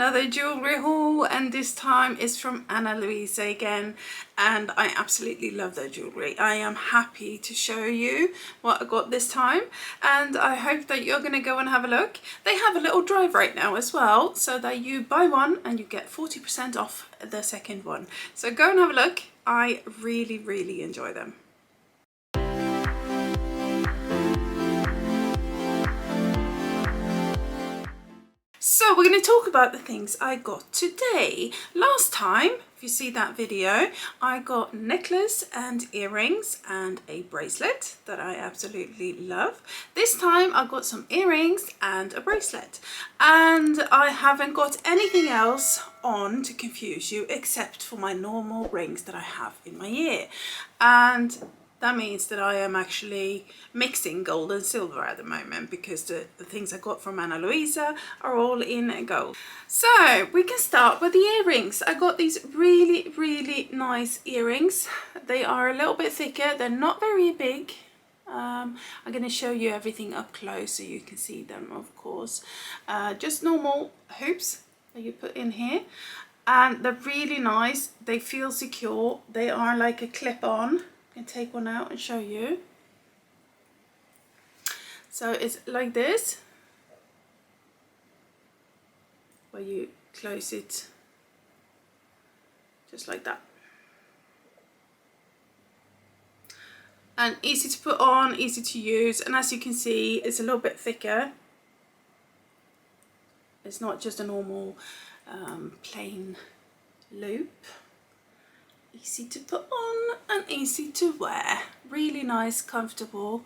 another jewelry haul, and this time is from ANA LUISA again, and I absolutely love their jewelry. I am happy to show you what I got this time, and I hope that you're going to go and have a look. They have a little drive right now as well, so that you buy one and you get 40% off the second one. So go and have a look. I really enjoy them. So we're going to talk about the things I got today. Last time, if you see that video, I got a necklace and earrings and a bracelet that I absolutely love. This time I got some earrings and a bracelet, and I haven't got anything else on to confuse you except for my normal rings that I have in my ear. And that means that I am actually mixing gold and silver at the moment, because the things I got from ANA LUISA are all in gold. So we can start with the earrings. I got these really nice earrings. They are a little bit thicker. They're not very big. I'm going to show you everything up close so you can see them, of course. Just normal hoops that you put in here. And they're really nice. They feel secure. They are like a clip-on. I can take one out and show you. So it's like this, where you close it just like that. And easy to put on, easy to use, and as you can see, it's a little bit thicker. It's not just a normal plain loop. Easy to put on and easy to wear. Really nice, comfortable.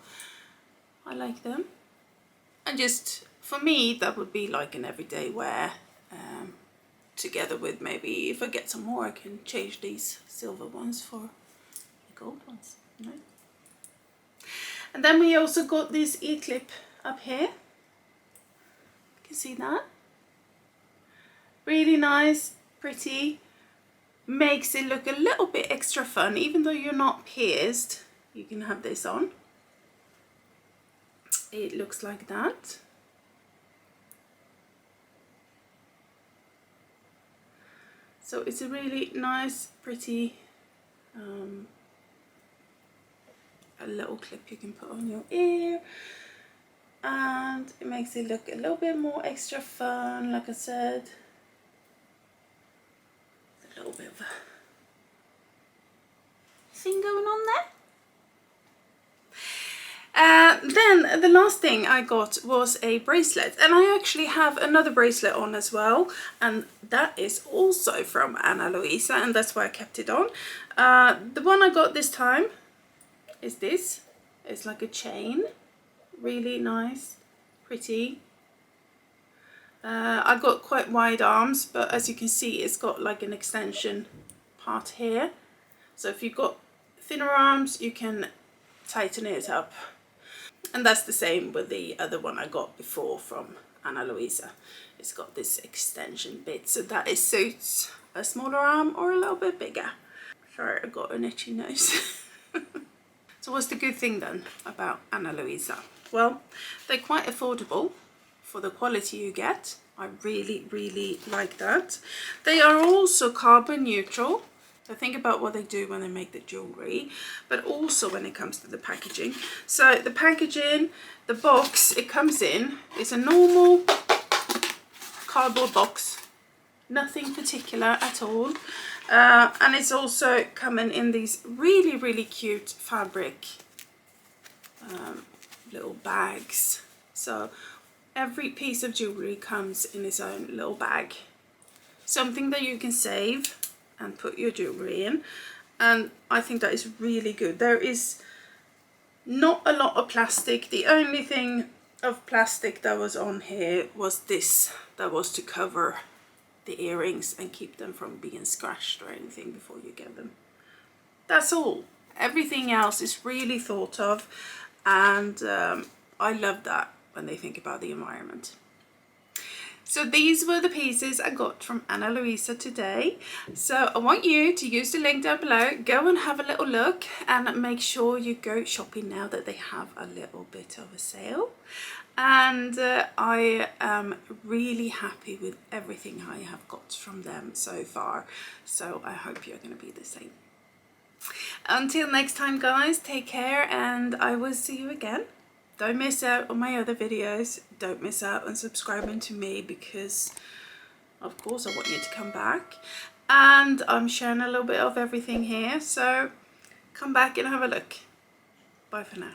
I like them. And just for me, that would be like an everyday wear. Together with, maybe if I get some more, I can change these silver ones for the gold ones. You know? And then we also got this ear clip up here. You can see that. Really nice, pretty. Makes it look a little bit extra fun. Even though you're not pierced, you can have this on. It looks like that. So it's a really nice, pretty a little clip you can put on your ear, and it makes it look a little bit more extra fun. Like I said, a little bit of a thing going on there. Then the last thing I got was a bracelet, and I actually have another bracelet on as well, and that is also from ANA LUISA, and that's why I kept it on. The one I got this time is this. It's like a chain, really nice, pretty. I got quite wide arms, but as you can see, it's got like an extension part here. So if you've got thinner arms, you can tighten it up. And that's the same with the other one I got before from ANA LUISA. It's got this extension bit, so that it suits a smaller arm or a little bit bigger. Sorry, I got an itchy nose. So what's the good thing then about ANA LUISA? Well, they're quite affordable for the quality you get. I really like that. They are also carbon neutral. So think about what they do when they make the jewelry, but also when it comes to the packaging. So the packaging, the box it comes in is a normal cardboard box, nothing particular at all. And it's also coming in these really cute fabric little bags. So every piece of jewelry comes in its own little bag, something that you can save and put your jewelry in, and I think that is really good. There is not a lot of plastic. The only thing of plastic that was on here was this, that was to cover the earrings and keep them from being scratched or anything before you get them. That's all. Everything else is really thought of, and I love that when they think about the environment. So these were the pieces I got from ANA LUISA today. So I want you to use the link down below, go and have a little look, and make sure you go shopping now that they have a little bit of a sale. and I am really happy with everything I have got from them so far, so I hope you're going to be the same. Until next time guys, take care and I will see you again. Don't miss out on my other videos, don't miss out on subscribing to me because of course I want you to come back, and I'm sharing a little bit of everything here, so come back and have a look. Bye for now.